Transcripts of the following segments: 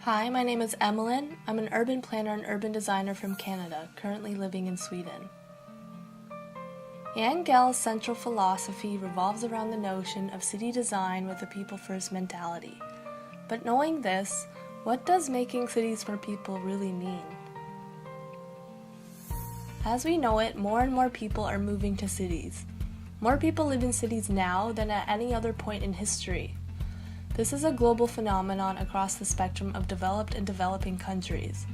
Hi, my name is Emeline. I'm an urban planner and urban designer from Canada, currently living in Sweden. Jan Gehl's central philosophy revolves around the notion of city design with a people-first mentality. But knowing this, what does making cities for people really mean? As we know it, more and more people are moving to cities. More people live in cities now than at any other point in history. This is a global phenomenon across the spectrum of developed and developing countries.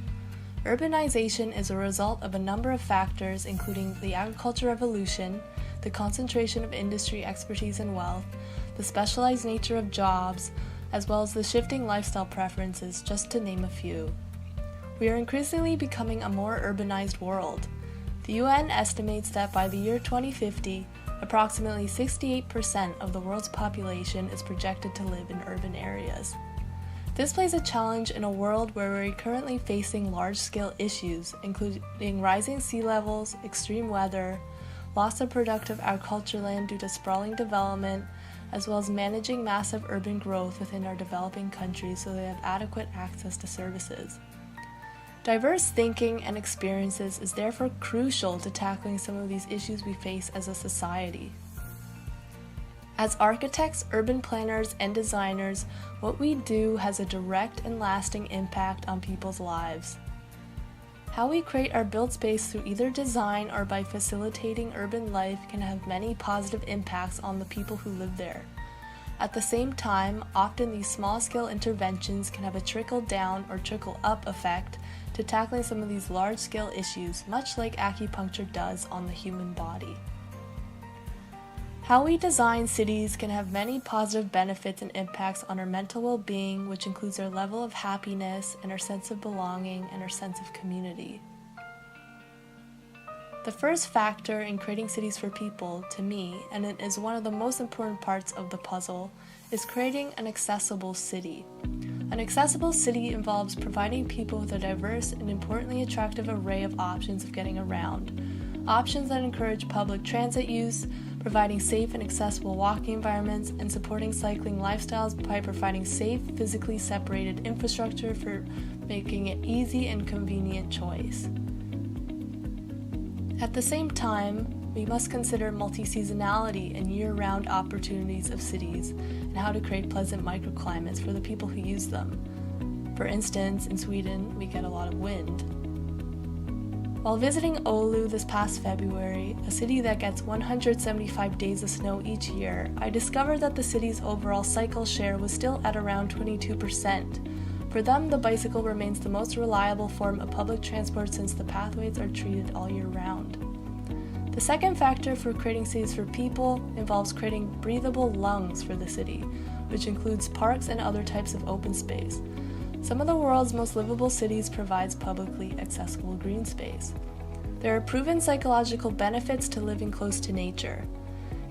Urbanization is a result of a number of factors, including the agriculture revolution, the concentration of industry expertise and wealth, the specialized nature of jobs, as well as the shifting lifestyle preferences, just to name a few. We are increasingly becoming a more urbanized world. The UN estimates that by the year 2050, approximately 68% of the world's population is projected to live in urban areas. This plays a challenge in a world where we're currently facing large-scale issues, including rising sea levels, extreme weather, loss of productive agricultural land due to sprawling development, as well as managing massive urban growth within our developing countries so they have adequate access to services. Diverse thinking and experiences is therefore crucial to tackling some of these issues we face as a society. As architects, urban planners, and designers, what we do has a direct and lasting impact on people's lives. How we create our built space through either design or by facilitating urban life can have many positive impacts on the people who live there. At the same time, often these small-scale interventions can have a trickle-down or trickle-up effect to tackling some of these large-scale issues, much like acupuncture does on the human body. How we design cities can have many positive benefits and impacts on our mental well-being, which includes our level of happiness and our sense of belonging and our sense of community. The first factor in creating cities for people, to me, and it is one of the most important parts of the puzzle, is creating an accessible city. An accessible city involves providing people with a diverse and importantly attractive array of options of getting around. Options that encourage public transit use, providing safe and accessible walking environments, and supporting cycling lifestyles by providing safe, physically separated infrastructure for making it easy and convenient choice. At the same time, we must consider multi-seasonality and year-round opportunities of cities and how to create pleasant microclimates for the people who use them. For instance, in Sweden, we get a lot of wind. While visiting Oulu this past February, a city that gets 175 days of snow each year, I discovered that the city's overall cycle share was still at around 22%. For them, the bicycle remains the most reliable form of public transport since the pathways are treated all year round. The second factor for creating cities for people involves creating breathable lungs for the city, which includes parks and other types of open space. Some of the world's most livable cities provides publicly accessible green space. There are proven psychological benefits to living close to nature.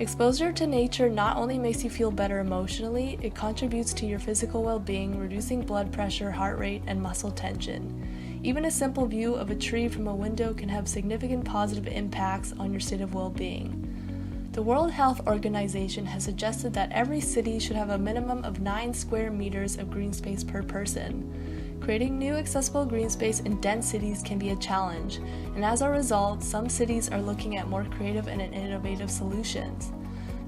Exposure to nature not only makes you feel better emotionally, it contributes to your physical well-being, reducing blood pressure, heart rate, and muscle tension. Even a simple view of a tree from a window can have significant positive impacts on your state of well-being. The World Health Organization has suggested that every city should have a minimum of 9 square meters of green space per person. Creating new accessible green space in dense cities can be a challenge, and as a result, some cities are looking at more creative and innovative solutions.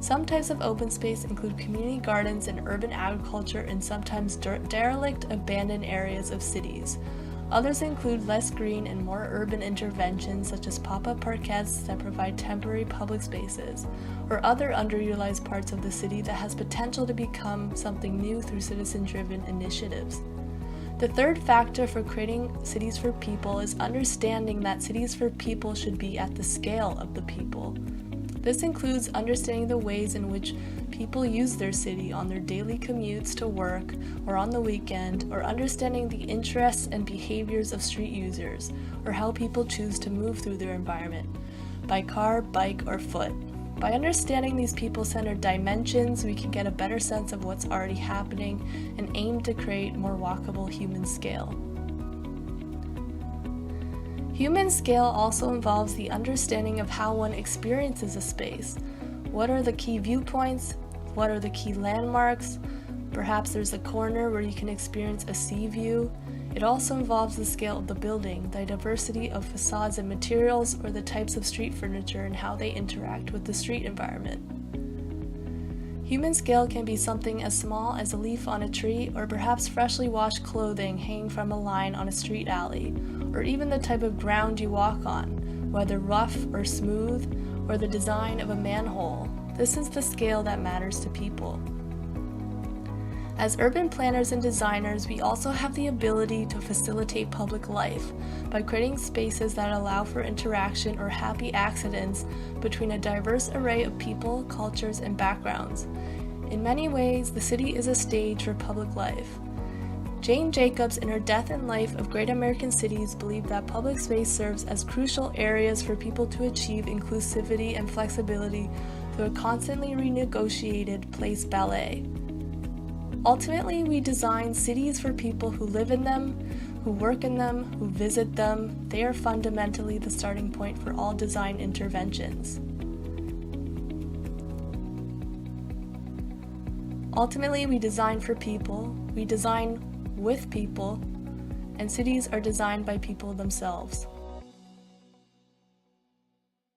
Some types of open space include community gardens and urban agriculture in sometimes derelict, abandoned areas of cities. Others include less green and more urban interventions such as pop-up parkettes that provide temporary public spaces, or other underutilized parts of the city that has potential to become something new through citizen-driven initiatives. The third factor for creating cities for people is understanding that cities for people should be at the scale of the people. This includes understanding the ways in which people use their city on their daily commutes to work or on the weekend, or understanding the interests and behaviors of street users, or how people choose to move through their environment, by car, bike, or foot. By understanding these people-centered dimensions, we can get a better sense of what's already happening and aim to create more walkable human scale. Human scale also involves the understanding of how one experiences a space. What are the key viewpoints? What are the key landmarks? Perhaps there's a corner where you can experience a sea view. It also involves the scale of the building, the diversity of facades and materials, or the types of street furniture and how they interact with the street environment. Human scale can be something as small as a leaf on a tree, or perhaps freshly washed clothing hanging from a line on a street alley, or even the type of ground you walk on, whether rough or smooth, or the design of a manhole. This is the scale that matters to people. As urban planners and designers, we also have the ability to facilitate public life by creating spaces that allow for interaction or happy accidents between a diverse array of people, cultures, and backgrounds. In many ways, the city is a stage for public life. Jane Jacobs, in her Death and Life of Great American Cities, believed that public space serves as crucial areas for people to achieve inclusivity and flexibility through a constantly renegotiated place ballet. Ultimately, we design cities for people who live in them, who work in them, who visit them. They are fundamentally the starting point for all design interventions. Ultimately, we design for people, we design with people, and cities are designed by people themselves.